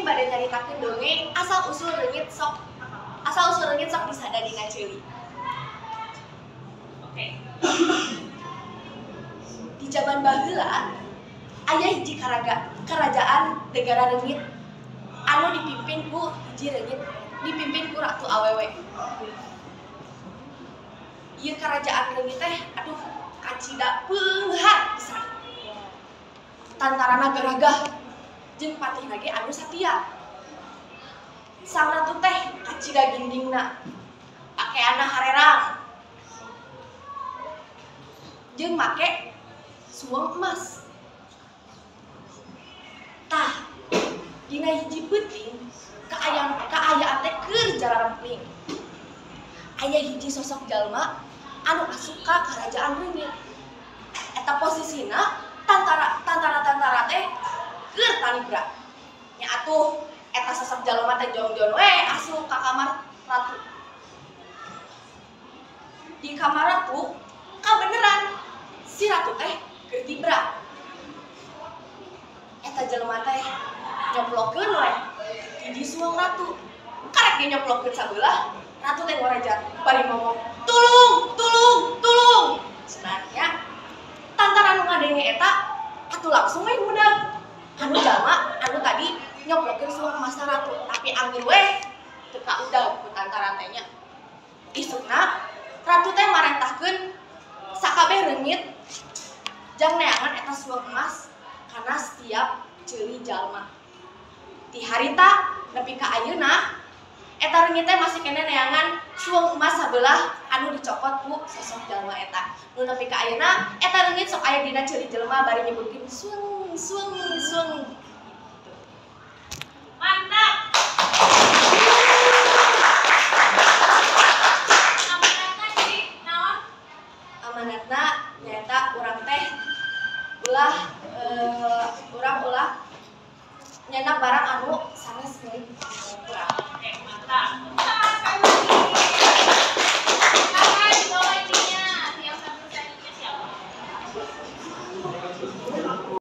bade nyaritakeun dongeng asal usul reungit sok disada dina ceuli. Oke. Di zaman baheula aya hiji kerajaan negara reungit anu dipimpin ku hiji reungit dipimpin ku ratu awewe. Ieu kerajaan reungit teh aduh kacida peunghar pisan. Tantarana garagah jeung patihna ge anu satia. Sang ratu teh kacida gindingna pakeanna harerang jeung make suweng emas. Tah, dina hiji peuting kaayaan teh keur jalarempling. Aya hiji sosok jalma anu asup ka kerajaan reungit. Eta posisina tantara teh keur talibra. Nya atuh eta sosok jalma teh jongjon we asup ka kamar ratu. Di kamar ratu kabeneran si ratu teh keur tibra. Eta jalma teh nyoplokeun we hiji suweng ratu. Karek ge nyoplokeun sabeulah, ratu teh ngorejat bari ngomong, "Tulung, tulung, tulung." Sebenarnya tantara anu ngadenge eta atuh langsung we budak. Anu jalma anu tadi nyoplokeun suweng emas ratu, tapi anggur we teu kaudag ku tantara teh nya. Isukna ratu teh marentahkeun sakabeh reungit jang neangan eta suweng emas karena setiap ceuli jalma. Ti harita nepi ka ayeuna eta reungit teh masih kene neangan suweng emas sabelah anu dicokot ku sosok jalma eta. Nu nepi ka ayeuna eta reungit sok aya dina ceuli jelema bari nyebutkeun suweng suweng suweng. Mantap. Amanatna jadi naon? Amanatna nyaeta urang teh urang ulah nyenak barang anu sanes deui.